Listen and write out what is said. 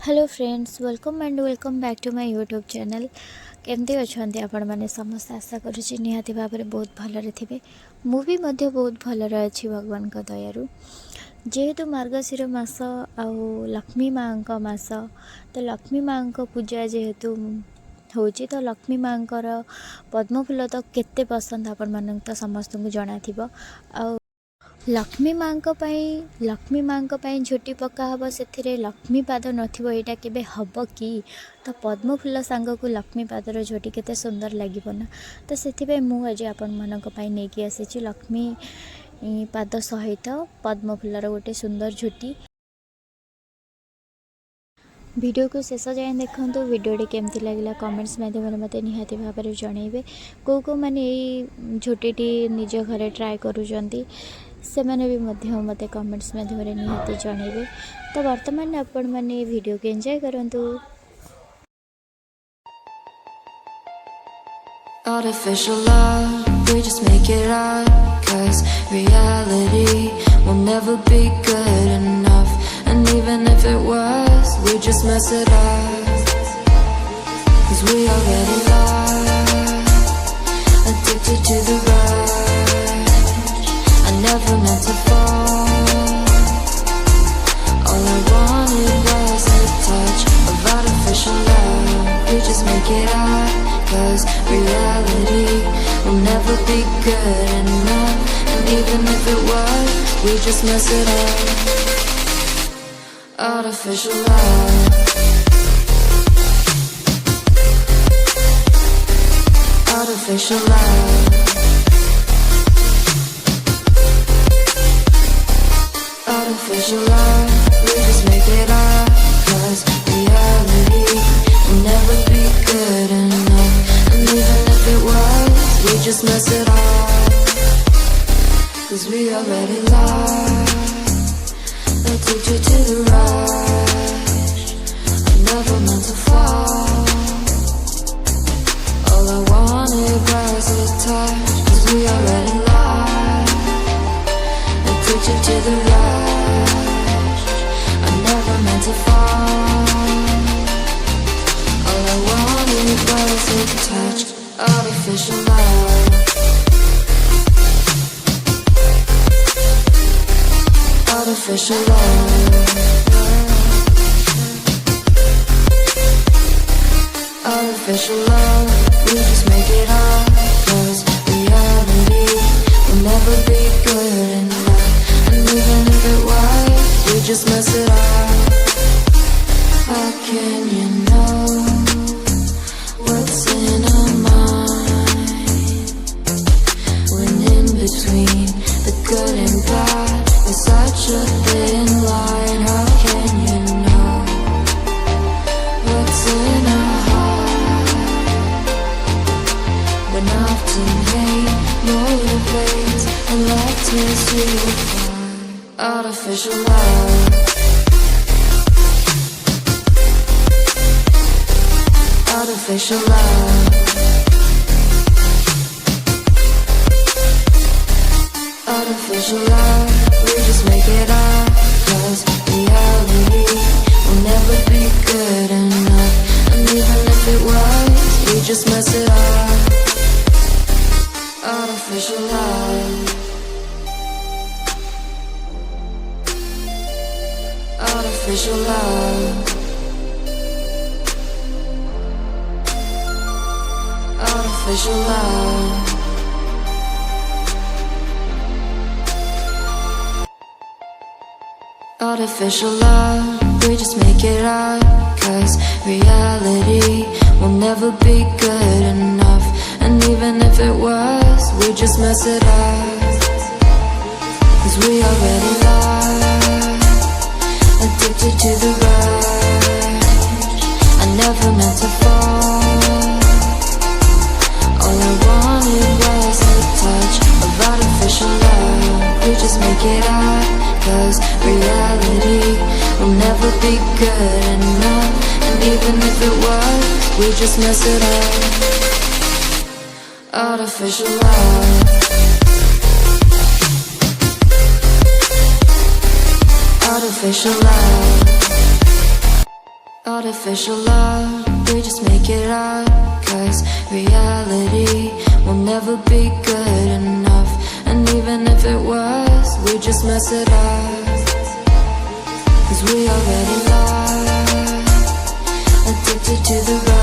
Hello friends, welcome and welcome back to my YouTube channel. केमती अच्छा आपण मैंने समस्त आशा करुँची निहाती भाव में बहुत भलरे थे। मुझे बहुत भलरे अच्छी भगवान का दयारू। जेहेतु मार्गशीर मास आउ लक्ष्मी माँ का मास, तो लक्ष्मी माँ को पूजा जेहेतु होची, तो लक्ष्मी माँ पद्म फूल तो केते पसंद आपण मानक तो समस्त को जना थिबो। आ लक्ष्मी माँ झोटी पका हम से लक्ष्मी पाद नथिबो एटा केबे हब कि। तो पद्म फूल सांग को लक्ष्मी पादर झोटी केते सुंदर लागिबो ना। तो से मुझे आज आपण मानक पई नेकी आसी लक्ष्मी पाद सहित पद्म फूलर गोटे सुंदर झोटी। वीडियो को शेष जाए देखो। वीडियोटी केमती लगे कमेंट्स माध्यम मत निहाती भाव में जनइबे। को मैंने झोटी निज घरे ट्राए करुँच से मैंने भी मत कमेंट्स माध्यम निहाती जनइबे। तो वर्तमान आपण मैंने वीडियो को एंजॉय करंतु। Artificial love, we just make it up, 'cause reality will never be good enough. And even if it was, we just mess it up, 'cause we already lost, addicted to the rush. I never meant to fall, all I wanted was a touch of artificial love. We just make it up, 'cause reality will never be good enough. And even if it was, we just mess it up. Artificial love, artificial love, artificial love. We just make it up, 'cause reality will never be good enough. And even if it was, we just mess it up, 'cause we already lost, addicted to the rush. I never meant to fall, all I wanted was a touch, 'cause we already lost, addicted to the rush. I never meant to fall, all I wanted was a touch. Artificial love, artificial love, artificial love. We just make it up, 'cause reality will never be good enough. And even if it was, we just mess it up. How can you know what's in our mind, when in between the good and bad is such a thin line? How can you know what's in our heart, when often hate motivates and love tears you apart? Artificial love, artificial love, artificial love. We just make it up, 'cause reality will never be good enough. And even if it was, we just mess it up. Artificial love, artificial love, artificial love, artificial love. We just make it up, 'cause reality will never be good enough. And even if it was, we just mess it up, 'cause we already lost, addicted to the rush. I never meant to fall, all I wanted was a touch of artificial love. We just make it up, 'cause reality will never be good enough. And even if it was, we just mess it up. Artificial love, artificial love, Artificial love, we just make it up. Cause reality will never be good enough. And even if it was, we just mess it up. Cause we already lost, addicted to the